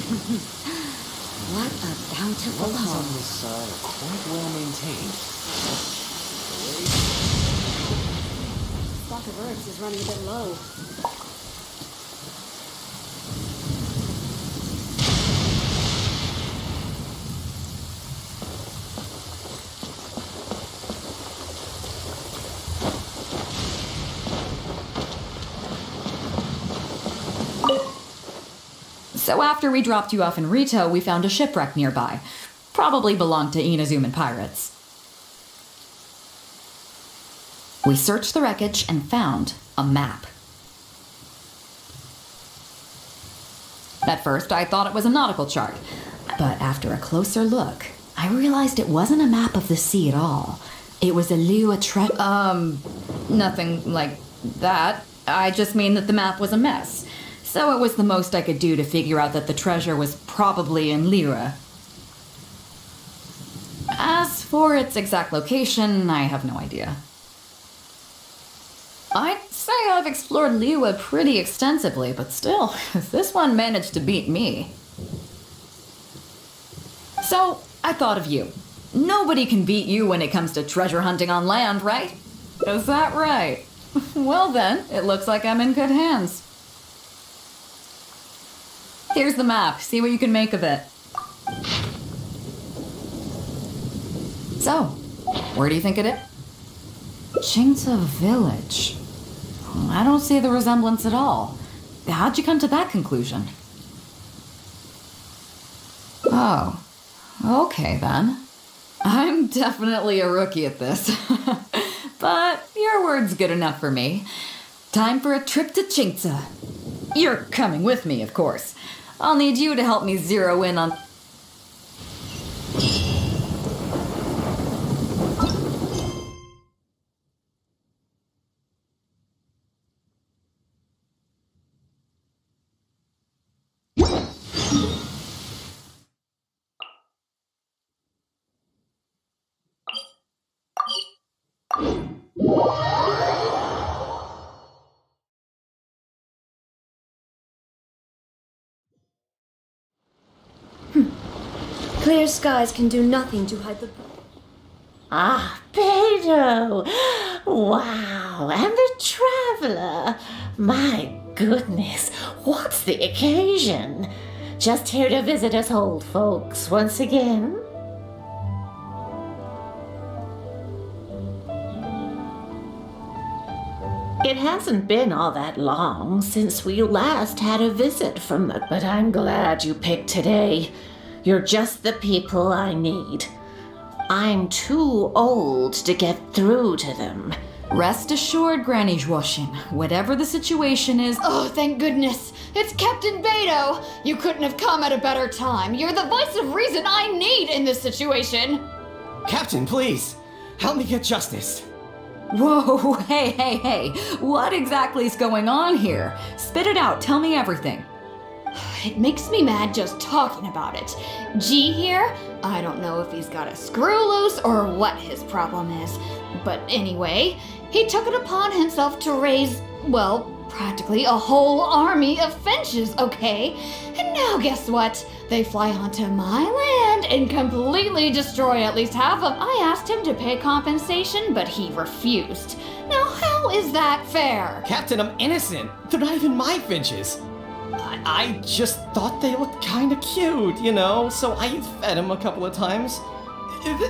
What a bountiful Roads on home. this side are quite well maintained. Stock of herbs is running a bit low. So after we dropped you off in Rito, we found a shipwreck nearby. Probably belonged to Inazuman pirates. We searched the wreckage and found a map. At first, I thought it was a nautical chart, but after a closer look, I realized it wasn't a map of the sea at all. It was a Liwa nothing like that. I just mean that the map was a mess. So it was the most I could do to figure out that the treasure was probably in Lyra. As for its exact location, I have no idea. I'd say I've explored Liwa pretty extensively, but still, this one managed to beat me. So, I thought of you. Nobody can beat you when it comes to treasure hunting on land, right? Is that right? Well then, it looks like I'm in good hands. Here's the map. See what you can make of it. So, where do you think it is? Chingsa Village. I don't see the resemblance at all. How'd you come to that conclusion? Oh, okay then. I'm definitely a rookie at this. But your word's good enough for me. Time for a trip to Chingsa. You're coming with me, of course. I'll need you to help me zero in on... Clear skies can do nothing to hide the... Ah, Beidou! Wow, and the traveler! My goodness, what's the occasion? Just here to visit us old folks once again? It hasn't been all that long since we last had a visit from the... But I'm glad you picked today. You're just the people I need. I'm too old to get through to them. Rest assured, Granny Zhuoshin, whatever the situation is... Oh, thank goodness. It's Captain Beidou. You couldn't have come at a better time. You're the voice of reason I need in this situation. Captain, please! Help me get justice! Whoa, hey. What exactly is going on here? Spit it out, tell me everything. It makes me mad just talking about it. G here, I don't know if he's got a screw loose or what his problem is. But anyway, he took it upon himself to raise, well, practically a whole army of finches, okay? And now guess what? They fly onto my land and completely destroy at least half of... I asked him to pay compensation, but he refused. Now how is that fair? Captain, I'm innocent! They're not even my finches! I just thought they looked kinda cute, you know, so I fed them a couple of times.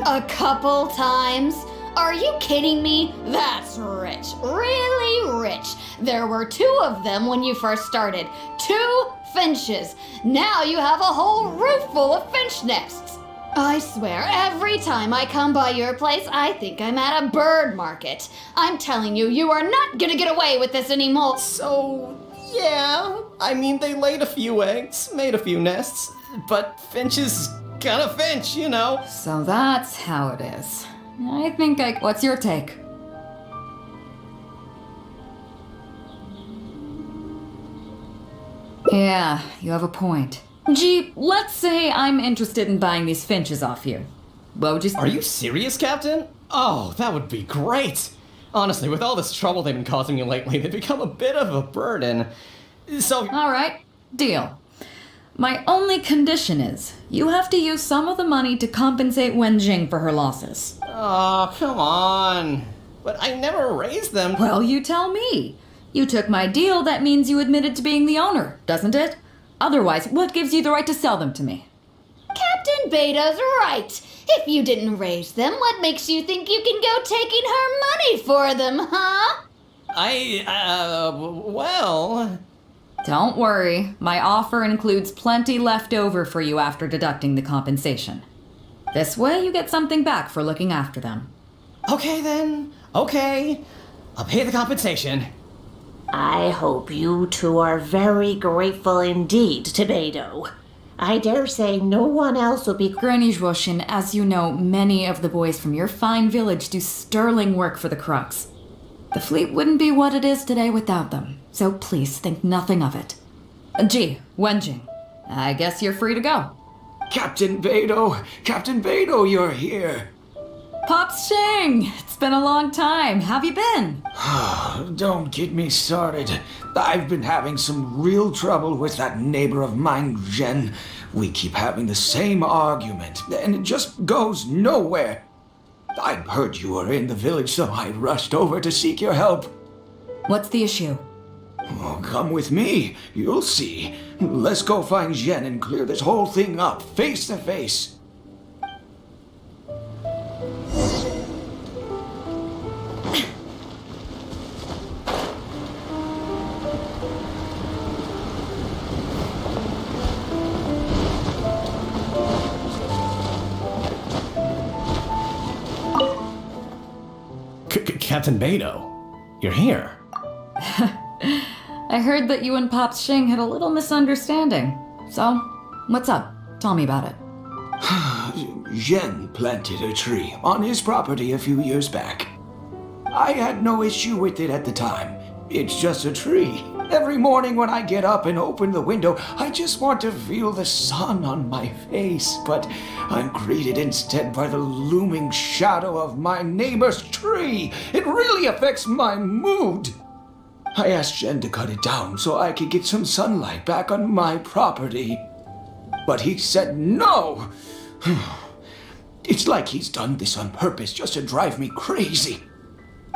A couple times? Are you kidding me? That's rich. Really rich. There were 2 of them when you first started. 2 finches. Now you have a whole roof full of finch nests. I swear, every time I come by your place, I think I'm at a bird market. I'm telling you, you are not gonna get away with this anymore. So, yeah, I mean, they laid a few eggs, made a few nests, but finch is gonna finch, you know. So that's how it is. What's your take? Yeah, you have a point. Gee, let's say I'm interested in buying these finches off you. What would you say? Are you serious, Captain? Oh, that would be great. Honestly, with all this trouble they've been causing you lately, they've become a bit of a burden. So... All right, deal. My only condition is, you have to use some of the money to compensate Wenjing for her losses. Oh, come on. But I never raised them. Well, you tell me. You took my deal, that means you admitted to being the owner, doesn't it? Otherwise, what gives you the right to sell them to me? Captain Beidou's right. If you didn't raise them, what makes you think you can go taking her money for them, huh? Well... Don't worry, my offer includes plenty left over for you after deducting the compensation. This way you get something back for looking after them. Okay then. Okay. I'll pay the compensation. I hope you two are very grateful indeed to Beidou. I dare say no one else will be... Granny Zhuoshin, as you know, many of the boys from your fine village do sterling work for the Crux. The fleet wouldn't be what it is today without them, so please think nothing of it. Gee, Wenjing, I guess you're free to go. Captain Beidou, you're here. Pops Shing, it's been a long time. How have you been? Don't get me started. I've been having some real trouble with that neighbor of mine, Jen. We keep having the same argument, and it just goes nowhere. I heard you were in the village, so I rushed over to seek your help. What's the issue? Oh, come with me. You'll see. Let's go find Jen and clear this whole thing up, face to face. Captain Beidou, you're here. I heard that you and Pops Shing had a little misunderstanding. So, what's up? Tell me about it. Jen planted a tree on his property a few years back. I had no issue with it at the time. It's just a tree. Every morning when I get up and open the window, I just want to feel the sun on my face, but I'm greeted instead by the looming shadow of my neighbor's tree. It really affects my mood. I asked Jen to cut it down so I could get some sunlight back on my property. But he said no. It's like he's done this on purpose just to drive me crazy.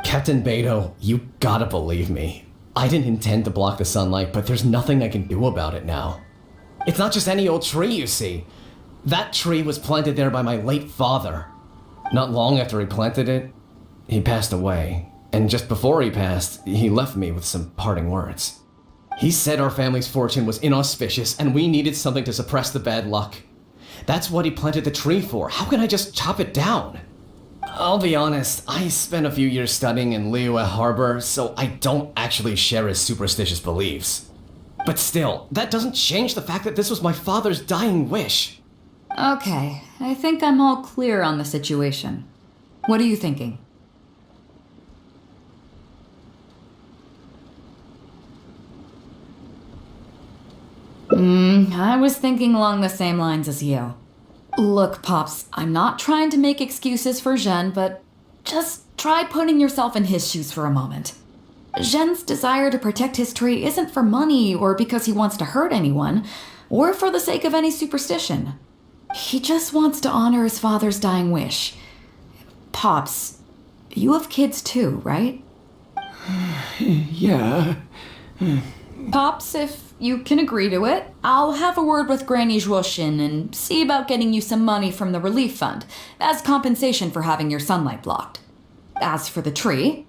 Captain Beidou, you gotta believe me. I didn't intend to block the sunlight, but there's nothing I can do about it now. It's not just any old tree, you see. That tree was planted there by my late father. Not long after he planted it, he passed away. And just before he passed, he left me with some parting words. He said our family's fortune was inauspicious and we needed something to suppress the bad luck. That's what he planted the tree for. How can I just chop it down? I'll be honest, I spent a few years studying in Liyue Harbor, so I don't actually share his superstitious beliefs. But still, that doesn't change the fact that this was my father's dying wish. Okay, I think I'm all clear on the situation. What are you thinking? I was thinking along the same lines as you. Look, Pops, I'm not trying to make excuses for Zhen, but just try putting yourself in his shoes for a moment. Zhen's desire to protect his tree isn't for money or because he wants to hurt anyone, or for the sake of any superstition. He just wants to honor his father's dying wish. Pops, you have kids too, right? Yeah. Pops, if you can agree to it, I'll have a word with Granny Zhuoshin and see about getting you some money from the relief fund as compensation for having your sunlight blocked. As for the tree...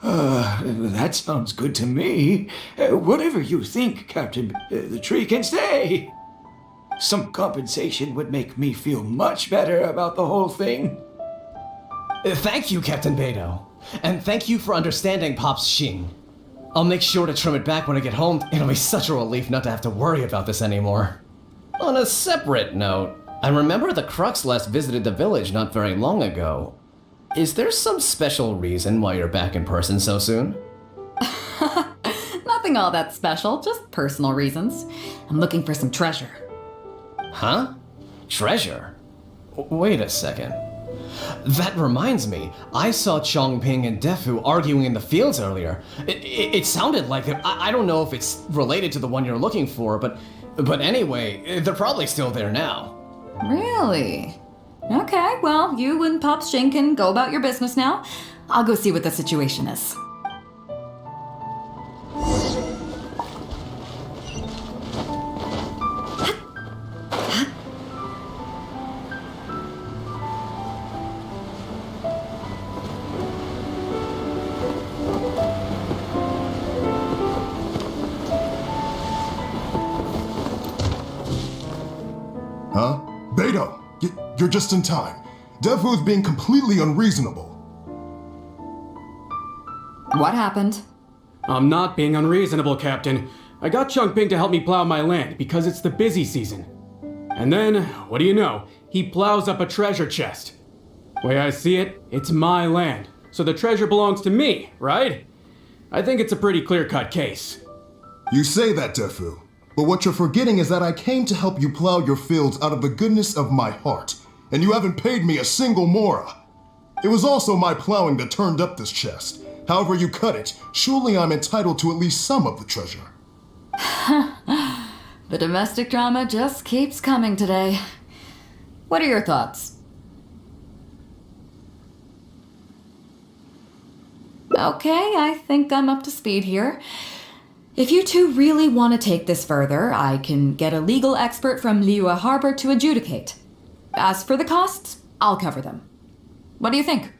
That sounds good to me. Whatever you think, Captain, the tree can stay. Some compensation would make me feel much better about the whole thing. Thank you, Captain Beidou. And thank you for understanding Pops Xing. I'll make sure to trim it back when I get home. It'll be such a relief not to have to worry about this anymore. On a separate note, I remember the Crux last visited the village not very long ago. Is there some special reason why you're back in person so soon? Nothing all that special, just personal reasons. I'm looking for some treasure. Huh? Treasure? Wait a second. That reminds me, I saw Chongping and Defu arguing in the fields earlier. It sounded like it. I don't know if it's related to the one you're looking for, but But anyway, they're probably still there now. Really? Okay, well, you and Pop Shin can go about your business now. I'll go see what the situation is. Huh? Beidou, you're just in time. Defu's being completely unreasonable. What happened? I'm not being unreasonable, Captain. I got Chongping to help me plow my land because it's the busy season. And then, what do you know? He plows up a treasure chest. Way I see it, it's my land, so the treasure belongs to me, right? I think it's a pretty clear-cut case. You say that, Defu, but what you're forgetting is that I came to help you plow your fields out of the goodness of my heart, and you haven't paid me a single mora. It was also my plowing that turned up this chest. However you cut it, surely I'm entitled to at least some of the treasure. The domestic drama just keeps coming today. What are your thoughts? Okay, I think I'm up to speed here. If you two really want to take this further, I can get a legal expert from Liyue Harbor to adjudicate. As for the costs, I'll cover them. What do you think?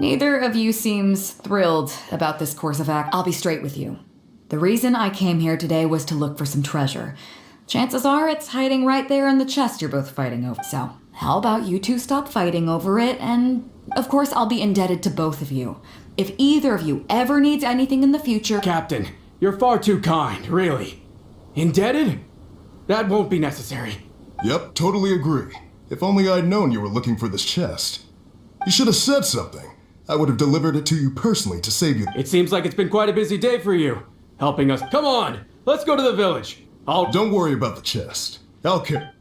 Neither of you seems thrilled about this course of action. I'll be straight with you. The reason I came here today was to look for some treasure. Chances are it's hiding right there in the chest you're both fighting over. So, how about you two stop fighting over it, and of course I'll be indebted to both of you. If either of you ever needs anything in the future... Captain, you're far too kind, really. Indebted? That won't be necessary. Yep, totally agree. If only I'd known you were looking for this chest. You should have said something. I would have delivered it to you personally to save you. It seems like it's been quite a busy day for you. Helping us. Come on, let's go to the village. Don't worry about the chest. I'll care.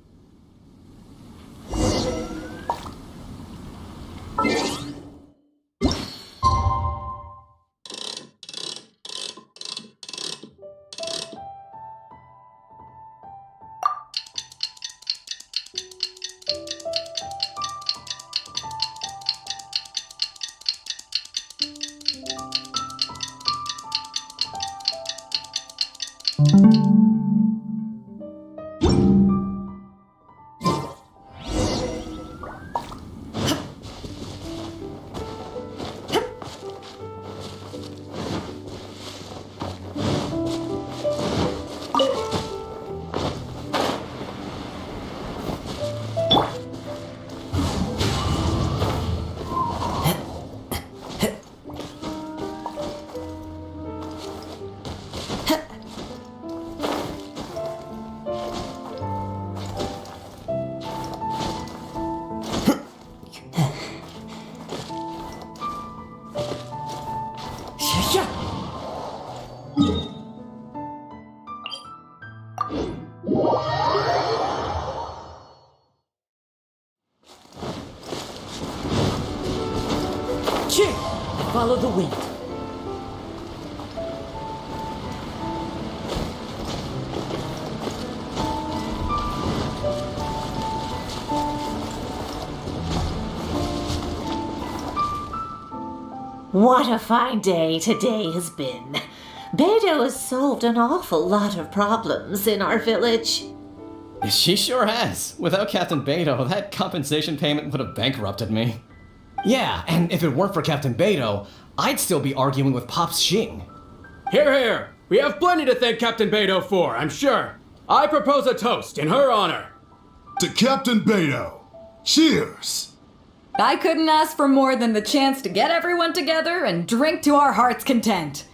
Follow the wind. What a fine day today has been. Beidou has solved an awful lot of problems in our village. She sure has. Without Captain Beidou, that compensation payment would have bankrupted me. Yeah, and if it weren't for Captain Beidou, I'd still be arguing with Pops Xing. Here, here. We have plenty to thank Captain Beidou for, I'm sure. I propose a toast in her honor. To Captain Beidou. Cheers! I couldn't ask for more than the chance to get everyone together and drink to our heart's content.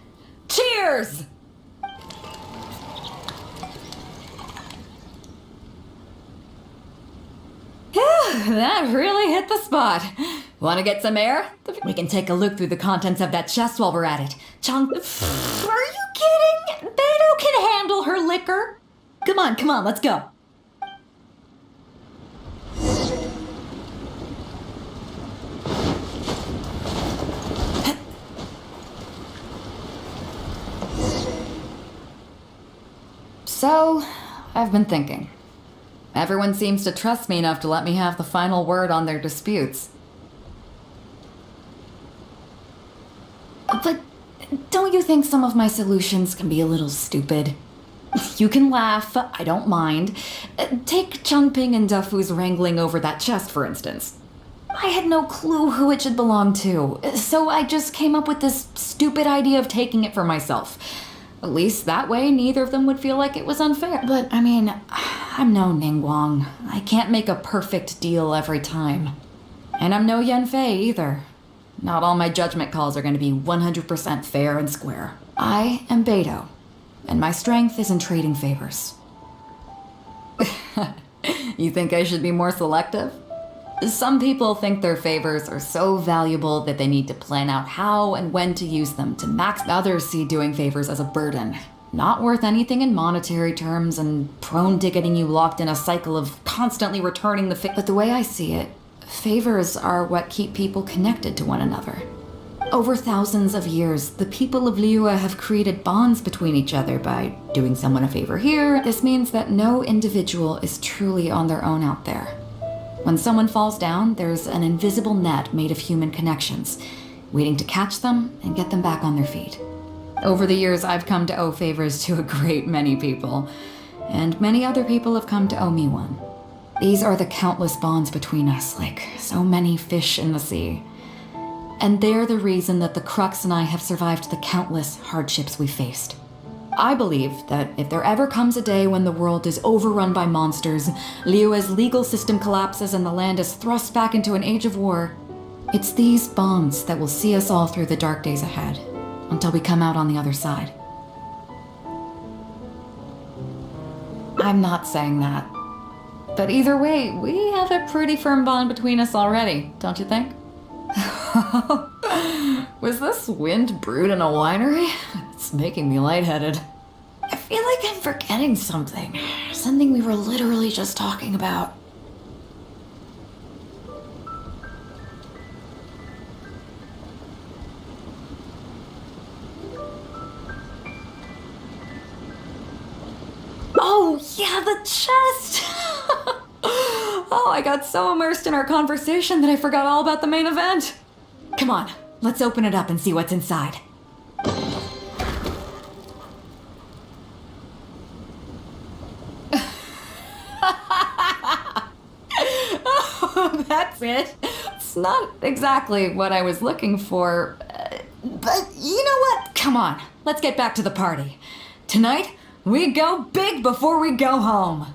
Cheers! That really hit the spot. Want to get some air? We can take a look through the contents of that chest while we're at it. Are you kidding? Beidou can handle her liquor. Come on, let's go. So, I've been thinking. Everyone seems to trust me enough to let me have the final word on their disputes. But don't you think some of my solutions can be a little stupid? You can laugh, I don't mind. Take Changping and Defu's wrangling over that chest, for instance. I had no clue who it should belong to, so I just came up with this stupid idea of taking it for myself. At least that way, neither of them would feel like it was unfair. But, I mean, I'm no Ningguang. I can't make a perfect deal every time. And I'm no Yanfei either. Not all my judgment calls are going to be 100% fair and square. I am Beidou, and my strength is in trading favors. You think I should be more selective? Some people think their favors are so valuable that they need to plan out how and when to use them to max. Others see doing favors as a burden, not worth anything in monetary terms and prone to getting you locked in a cycle of constantly returning the But the way I see it, favors are what keep people connected to one another. Over thousands of years, the people of Liyue have created bonds between each other by doing someone a favor here. This means that no individual is truly on their own out there. When someone falls down, there's an invisible net made of human connections, waiting to catch them and get them back on their feet. Over the years, I've come to owe favors to a great many people, and many other people have come to owe me one. These are the countless bonds between us, like so many fish in the sea. And they're the reason that the Crux and I have survived the countless hardships we faced. I believe that if there ever comes a day when the world is overrun by monsters, Liyue's legal system collapses and the land is thrust back into an age of war, it's these bonds that will see us all through the dark days ahead, until we come out on the other side. I'm not saying that. But either way, we have a pretty firm bond between us already, don't you think? Was this wind brewed in a winery? It's making me lightheaded. I feel like I'm forgetting something. Something we were literally just talking about. Oh, yeah, the chest! Oh, I got so immersed in our conversation that I forgot all about the main event. Come on, let's open it up and see what's inside. Oh, that's it. It's not exactly what I was looking for, but you know what? Come on, let's get back to the party. Tonight, we go big before we go home.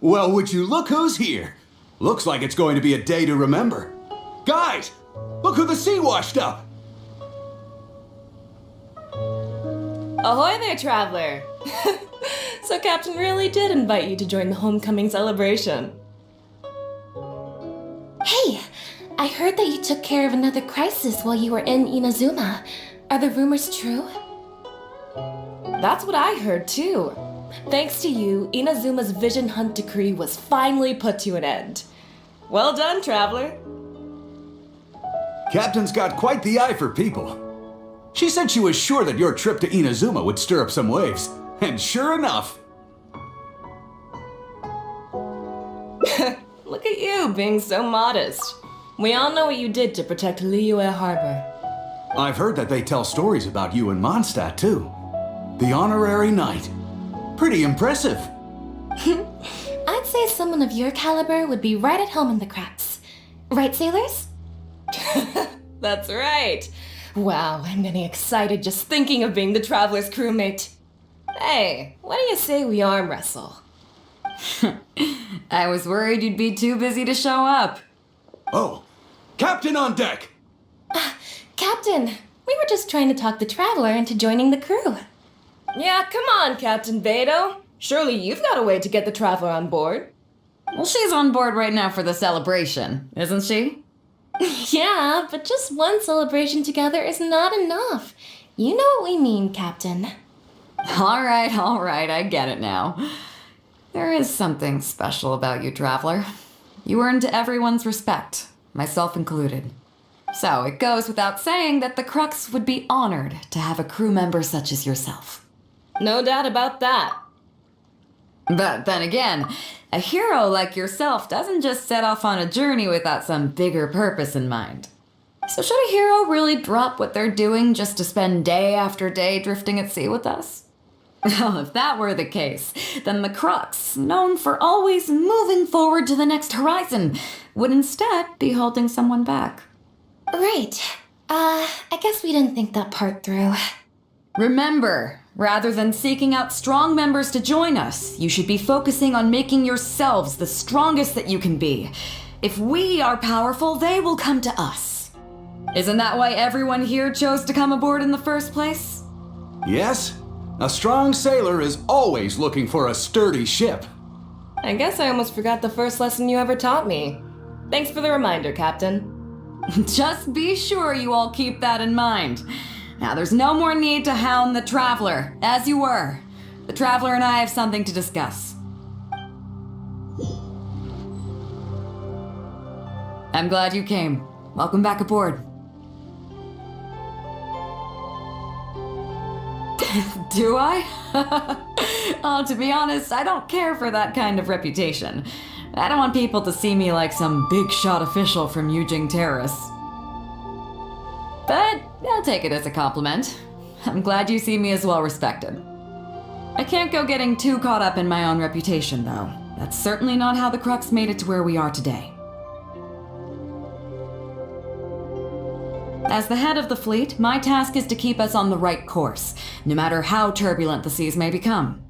Well, would you look who's here? Looks like it's going to be a day to remember. Guys, look who the sea washed up! Ahoy there, traveler! So Captain really did invite you to join the homecoming celebration. Hey, I heard that you took care of another crisis while you were in Inazuma. Are the rumors true? That's what I heard too. Thanks to you, Inazuma's Vision Hunt decree was finally put to an end. Well done, traveler. Captain's got quite the eye for people. She said she was sure that your trip to Inazuma would stir up some waves. And sure enough. Look at you being so modest. We all know what you did to protect Liyue Harbor. I've heard that they tell stories about you in Mondstadt, too. The honorary knight. Pretty impressive. I'd say someone of your caliber would be right at home in the cracks. Right, sailors? That's right. Wow, I'm getting excited just thinking of being the Traveler's crewmate. Hey, what do you say we arm wrestle? I was worried you'd be too busy to show up. Oh, Captain on deck! Captain, we were just trying to talk the Traveler into joining the crew. Yeah, come on, Captain Beidou. Surely you've got a way to get the Traveler on board. Well, she's on board right now for the celebration, isn't she? Yeah, but just one celebration together is not enough. You know what we mean, Captain. All right, I get it now. There is something special about you, Traveler. You earned everyone's respect, myself included. So it goes without saying that the Crux would be honored to have a crew member such as yourself. No doubt about that. But then again, a hero like yourself doesn't just set off on a journey without some bigger purpose in mind. So should a hero really drop what they're doing just to spend day after day drifting at sea with us? Well, if that were the case, then the Crux, known for always moving forward to the next horizon, would instead be holding someone back. Right. I guess we didn't think that part through. Remember, rather than seeking out strong members to join us, you should be focusing on making yourselves the strongest that you can be. If we are powerful, they will come to us. Isn't that why everyone here chose to come aboard in the first place? Yes? A strong sailor is always looking for a sturdy ship. I guess I almost forgot the first lesson you ever taught me. Thanks for the reminder, Captain. Just be sure you all keep that in mind. Now, there's no more need to hound the Traveler, as you were. The Traveler and I have something to discuss. I'm glad you came. Welcome back aboard. Do I? Oh, to be honest, I don't care for that kind of reputation. I don't want people to see me like some big shot official from Yujing Terrace. But I'll take it as a compliment. I'm glad you see me as well respected. I can't go getting too caught up in my own reputation, though. That's certainly not how the Crux made it to where we are today. As the head of the fleet, my task is to keep us on the right course, no matter how turbulent the seas may become.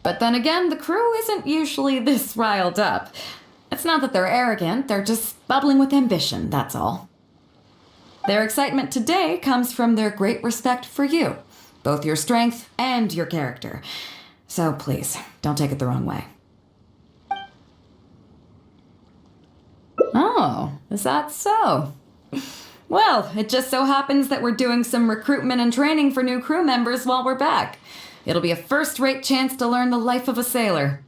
But then again, the crew isn't usually this riled up. It's not that they're arrogant, they're just bubbling with ambition, that's all. Their excitement today comes from their great respect for you, both your strength and your character. So please, don't take it the wrong way. Oh, is that so? Well, it just so happens that we're doing some recruitment and training for new crew members while we're back. It'll be a first-rate chance to learn the life of a sailor.